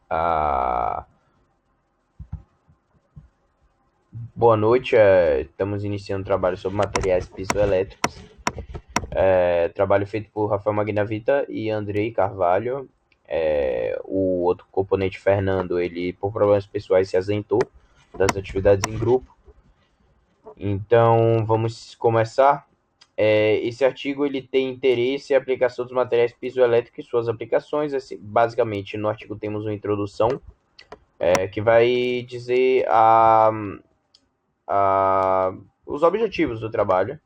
Ah, boa noite, estamos iniciando um trabalho sobre materiais piezoelétricos. Trabalho feito por Rafael Magnavita e Andrei Carvalho. O outro componente, Fernando, ele por problemas pessoais se ausentou das atividades em grupo. Então, vamos começar. Esse artigo ele tem interesse em aplicação dos materiais piezoelétricos e suas aplicações. Basicamente, no artigo temos uma introdução que vai dizer os objetivos do trabalho.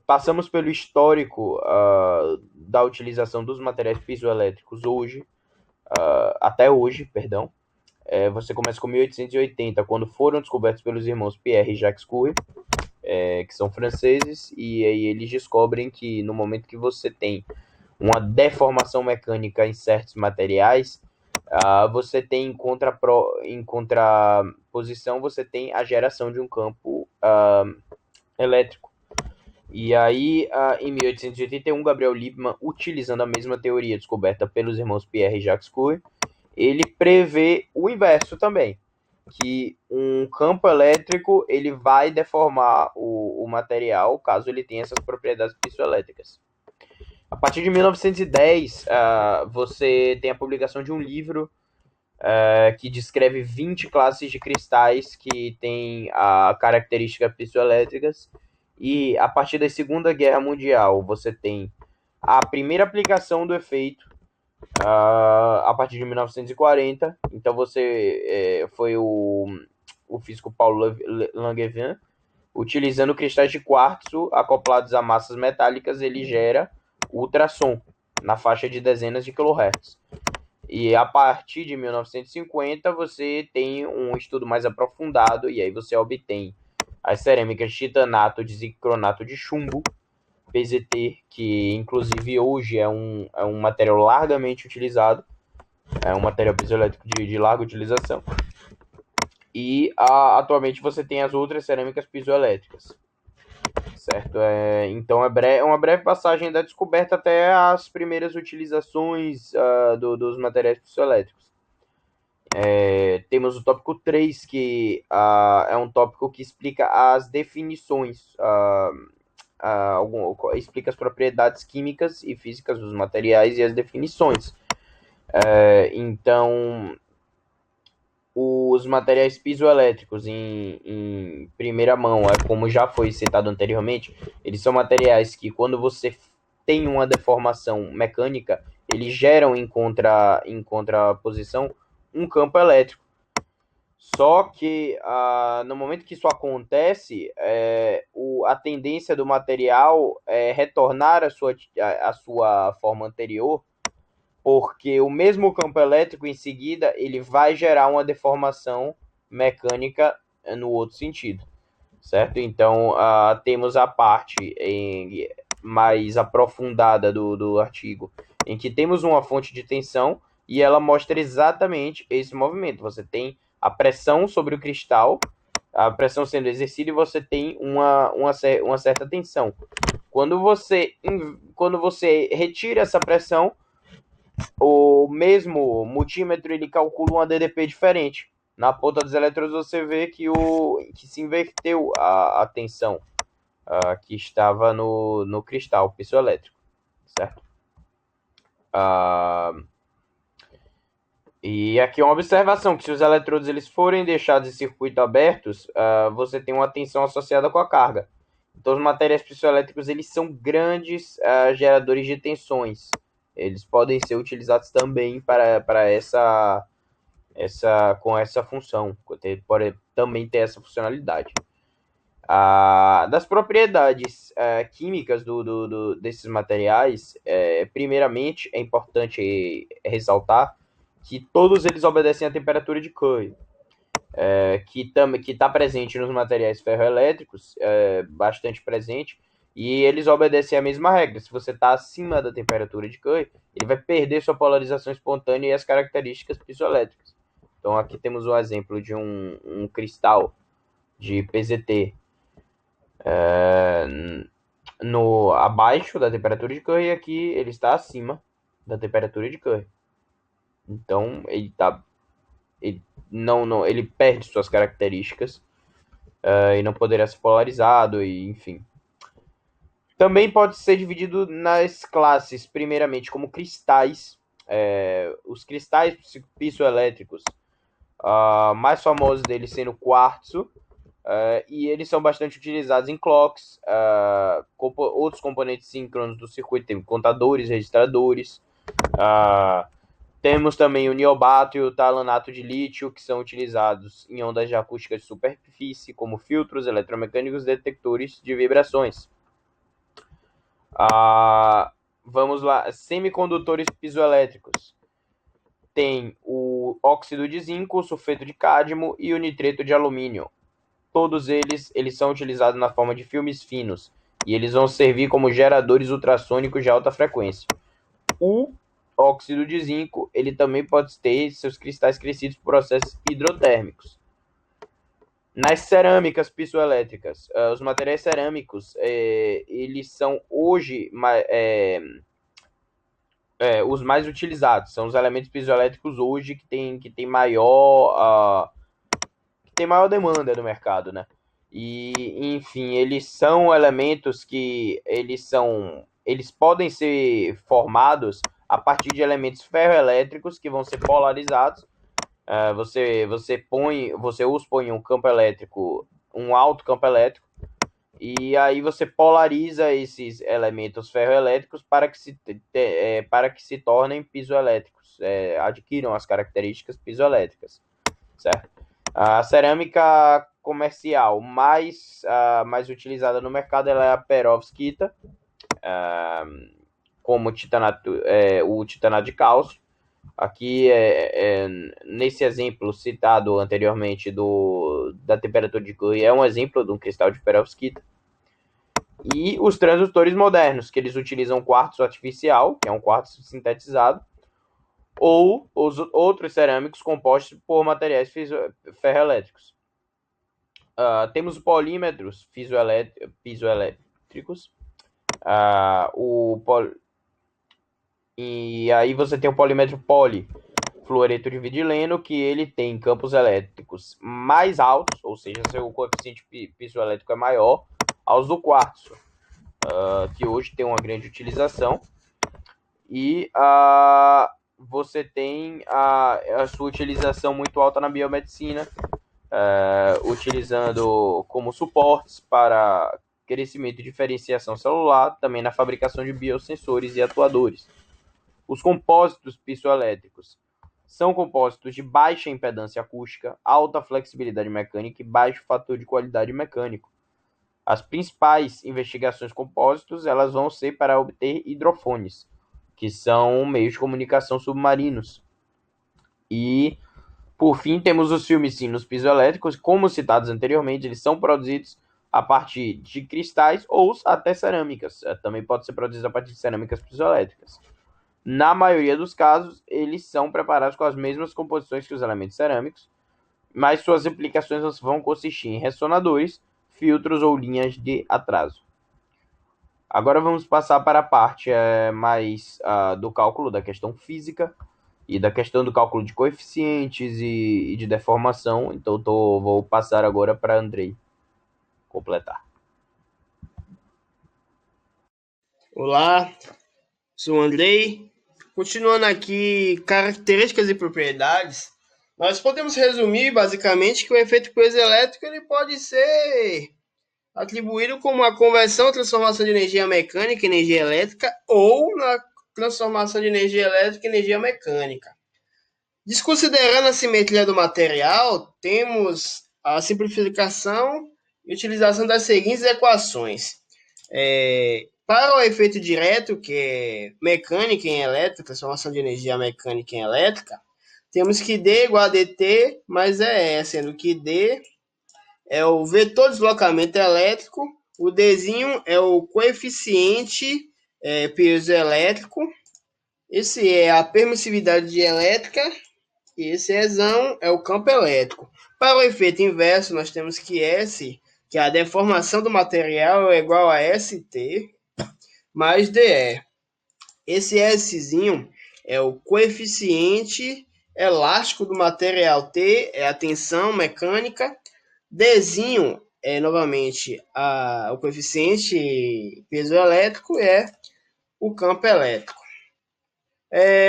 Passamos pelo histórico da utilização dos materiais piezoelétricos hoje, até hoje, perdão. Você começa com 1880, quando foram descobertos pelos irmãos Pierre e Jacques Curie, que são franceses, e aí eles descobrem que no momento que você tem uma deformação mecânica em certos materiais, você tem em contraposição, você tem a geração de um campo elétrico. E aí, em 1881, Gabriel Lippmann, utilizando a mesma teoria descoberta pelos irmãos Pierre e Jacques Curie, ele prevê o inverso também, que um campo elétrico ele vai deformar o material caso ele tenha essas propriedades piezoelétricas. A partir de 1910, você tem a publicação de um livro que descreve 20 classes de cristais que têm características piezoelétricas. E a partir da Segunda Guerra Mundial, você tem a primeira aplicação do efeito a partir de 1940. Então, foi o físico Paulo Langevin, utilizando cristais de quartzo acoplados a massas metálicas, ele gera ultrassom na faixa de dezenas de kHz. E a partir de 1950 você tem um estudo mais aprofundado e aí você obtém as cerâmicas de titanato de zincronato de chumbo, PZT, que inclusive hoje é um material largamente utilizado, é um material piezoelétrico de larga utilização. E atualmente você tem as outras cerâmicas piezoelétricas, certo? Então é uma breve passagem da descoberta até as primeiras utilizações dos materiais piezoelétricos. Temos o tópico 3 que é um tópico que explica as definições, explica as propriedades químicas e físicas dos materiais e as definições. Então, os materiais piezoelétricos em primeira mão, como já foi citado anteriormente, eles são materiais que quando você tem uma deformação mecânica, eles geram em contraposição um campo elétrico. Só que no momento que isso acontece, a tendência do material é retornar à sua forma anterior, porque o mesmo campo elétrico em seguida ele vai gerar uma deformação mecânica no outro sentido, certo? Então temos a parte mais aprofundada do artigo, em que temos uma fonte de tensão e ela mostra exatamente esse movimento. Você tem a pressão sobre o cristal, a pressão sendo exercida e você tem uma certa tensão. Quando você retira essa pressão, o mesmo multímetro ele calcula um ADDP diferente. Na ponta dos eletrodos você vê que se inverteu a tensão que estava no cristal piezoelétrico, certo? Uh, e aqui é uma observação, que se os eletrodos eles forem deixados em circuito abertos, você tem uma tensão associada com a carga. Então os materiais piezoelétricos eles são grandes geradores de tensões. Eles podem ser utilizados também para com essa função, pode também ter essa funcionalidade. Das propriedades químicas desses materiais, primeiramente é importante ressaltar que todos eles obedecem à temperatura de Curie, que está presente nos materiais ferroelétricos, bastante presente, e eles obedecem a mesma regra. Se você está acima da temperatura de Curie, ele vai perder sua polarização espontânea e as características piezoelétricas. Então aqui temos um exemplo de um cristal de PZT abaixo da temperatura de Curie, e aqui ele está acima da temperatura de Curie. Então, ele não, ele perde suas características, e não poderia ser polarizado, e enfim. Também pode ser dividido nas classes, primeiramente como cristais. Os cristais piezoelétricos, mais famosos deles sendo o quartzo, e eles são bastante utilizados em clocks, outros componentes síncronos do circuito, tem contadores, registradores. Temos também o niobato e o talanato de lítio, que são utilizados em ondas de acústica de superfície, como filtros eletromecânicos detectores de vibrações. Vamos lá, semicondutores piezoelétricos. Tem o óxido de zinco, o sulfeto de cádmio e o nitreto de alumínio. Todos eles são utilizados na forma de filmes finos e eles vão servir como geradores ultrassônicos de alta frequência. O óxido de zinco, ele também pode ter seus cristais crescidos por processos hidrotérmicos. Nas cerâmicas piezoelétricas, os materiais cerâmicos, eles são hoje os mais utilizados. São os elementos piezoelétricos hoje que tem maior demanda no mercado, né? E, enfim, eles são elementos que eles podem ser formados a partir de elementos ferroelétricos que vão ser polarizados. Você os põe em um campo elétrico, um alto campo elétrico, e aí você polariza esses elementos ferroelétricos para que se tornem piezoelétricos, adquiram as características piezoelétricas, certo? A cerâmica comercial mais utilizada no mercado ela é a perovskita, como o titanato de cálcio. Aqui, nesse exemplo citado anteriormente da temperatura de Curie, é um exemplo de um cristal de perovskita. E os transdutores modernos, que eles utilizam quartzo artificial, que é um quartzo sintetizado, ou os outros cerâmicos compostos por materiais ferroelétricos. Temos polímetros piezoelétricos. E aí você tem o polímetro polifluoreto de vidileno, que ele tem campos elétricos mais altos, ou seja, seu coeficiente piezoelétrico é maior, aos do quartzo, que hoje tem uma grande utilização. E você tem a sua utilização muito alta na biomedicina, utilizando como suportes para crescimento e diferenciação celular, também na fabricação de biosensores e atuadores. Os compósitos piezoelétricos são compósitos de baixa impedância acústica, alta flexibilidade mecânica e baixo fator de qualidade mecânico. As principais investigações compósitos elas vão ser para obter hidrofones, que são meios de comunicação submarinos. E, por fim, temos os filmes piezoelétricos, como citados anteriormente, eles são produzidos a partir de cristais ou até cerâmicas. Também pode ser produzido a partir de cerâmicas piezoelétricas. Na maioria dos casos, eles são preparados com as mesmas composições que os elementos cerâmicos, mas suas aplicações vão consistir em ressonadores, filtros ou linhas de atraso. Agora vamos passar para a parte mais do cálculo da questão física e da questão do cálculo de coeficientes e de deformação. Então vou passar agora para Andrei completar. Olá, sou o Andrei. Continuando aqui, características e propriedades, nós podemos resumir basicamente que o efeito piezoelétrico ele pode ser atribuído como a conversão ou transformação de energia mecânica em energia elétrica ou na transformação de energia elétrica em energia mecânica. Desconsiderando a simetria do material, temos a simplificação e utilização das seguintes equações. Para o efeito direto, que é mecânica em elétrica, transformação de energia mecânica em elétrica, temos que D igual a dt mais EE, sendo que D é o vetor de deslocamento elétrico, o Dzinho é o coeficiente piezoelétrico, esse é a permissividade elétrica e esse Ezão é o campo elétrico. Para o efeito inverso, nós temos que S, que é a deformação do material, é igual a ST mais DE. Esse Szinho é o coeficiente elástico do material. T é a tensão mecânica. Dzinho é novamente o coeficiente piezoelétrico, é o campo elétrico.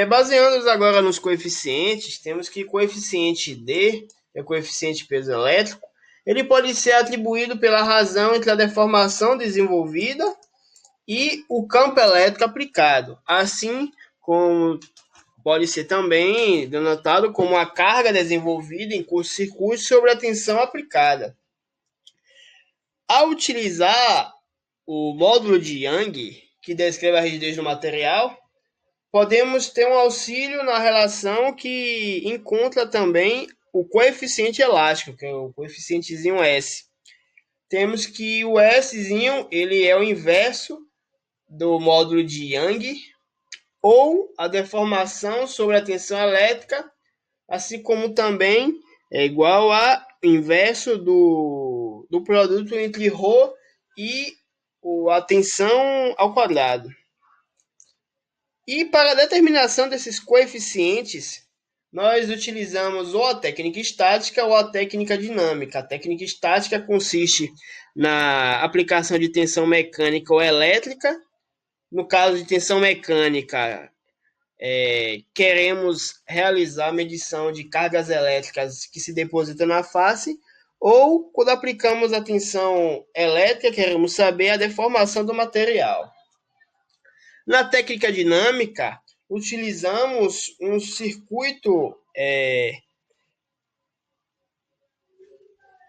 Baseando-nos agora nos coeficientes, temos que o coeficiente D é o coeficiente piezoelétrico. Ele pode ser atribuído pela razão entre a deformação desenvolvida e o campo elétrico aplicado, assim como pode ser também denotado como a carga desenvolvida em curto-circuito sobre a tensão aplicada. Ao utilizar o módulo de Young, que descreve a rigidez do material, podemos ter um auxílio na relação que encontra também o coeficiente elástico, que é o coeficientezinho S. Temos que o Szinho, ele é o inverso do módulo de Young, ou a deformação sobre a tensão elétrica, assim como também é igual a inverso do produto entre ρ e a tensão ao quadrado. E para a determinação desses coeficientes, nós utilizamos ou a técnica estática ou a técnica dinâmica. A técnica estática consiste na aplicação de tensão mecânica ou elétrica. No caso de tensão mecânica, queremos realizar a medição de cargas elétricas que se depositam na face, ou quando aplicamos a tensão elétrica, queremos saber a deformação do material. Na técnica dinâmica, utilizamos um circuito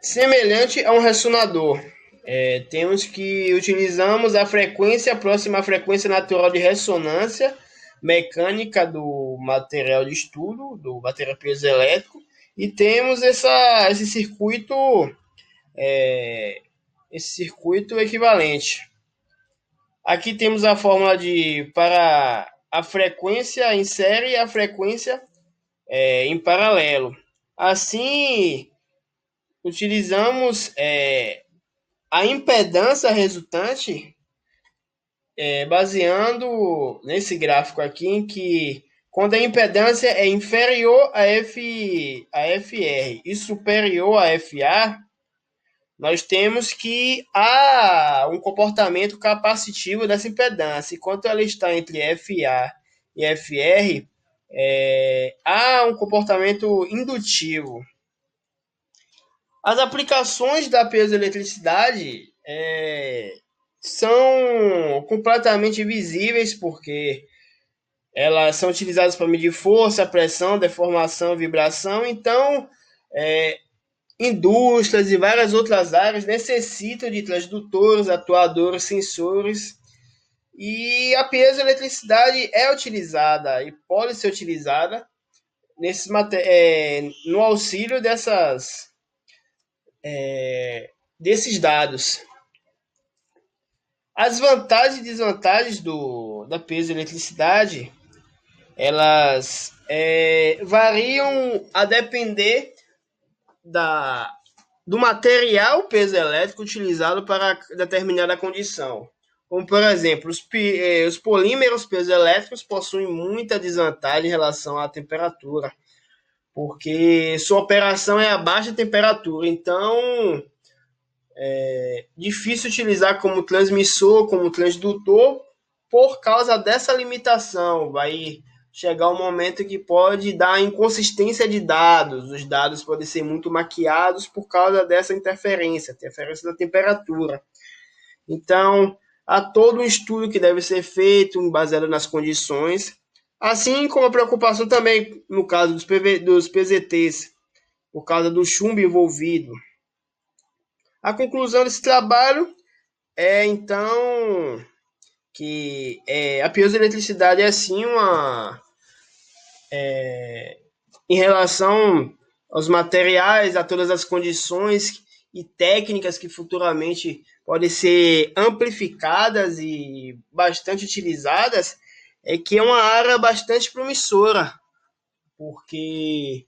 semelhante a um ressonador. Temos que utilizamos a frequência próxima à frequência natural de ressonância mecânica do material de estudo, do material piezoelétrico, e temos esse circuito equivalente. Aqui temos a fórmula para a frequência em série e a frequência em paralelo. Assim, utilizamos a impedância resultante baseando nesse gráfico aqui, em que quando a impedância é inferior a FR e superior a FA, nós temos que há um comportamento capacitivo dessa impedância. Enquanto ela está entre FA e FR, há um comportamento indutivo. As aplicações da piezoeletricidade são completamente visíveis, porque elas são utilizadas para medir força, pressão, deformação, vibração. Então, indústrias e várias outras áreas necessitam de transdutores, atuadores, sensores, e a piezoeletricidade é utilizada e pode ser utilizada no auxílio desses dados. As vantagens e desvantagens da piezoeletricidade, elas variam a depender do material piezoelétrico utilizado para determinada condição. Como, por exemplo, os polímeros piezoelétricos possuem muita desvantagem em relação à temperatura, porque sua operação é a baixa temperatura. Então, é difícil utilizar como transmissor, como transdutor, por causa dessa limitação. Vai chegar um momento que pode dar inconsistência de dados. Os dados podem ser muito maquiados por causa dessa interferência da temperatura. Então, há todo um estudo que deve ser feito baseado nas condições, assim como a preocupação também no caso dos PZTs, por causa do chumbo envolvido. A conclusão desse trabalho é, então, que a piezoeletricidade é sim em relação aos materiais, a todas as condições e técnicas que futuramente podem ser amplificadas e bastante utilizadas, que é uma área bastante promissora, porque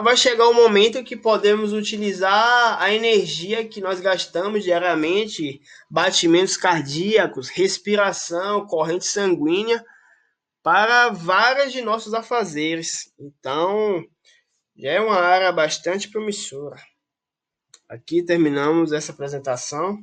vai chegar um momento que podemos utilizar a energia que nós gastamos diariamente, batimentos cardíacos, respiração, corrente sanguínea, para várias de nossos afazeres. Então, já é uma área bastante promissora. Aqui terminamos essa apresentação.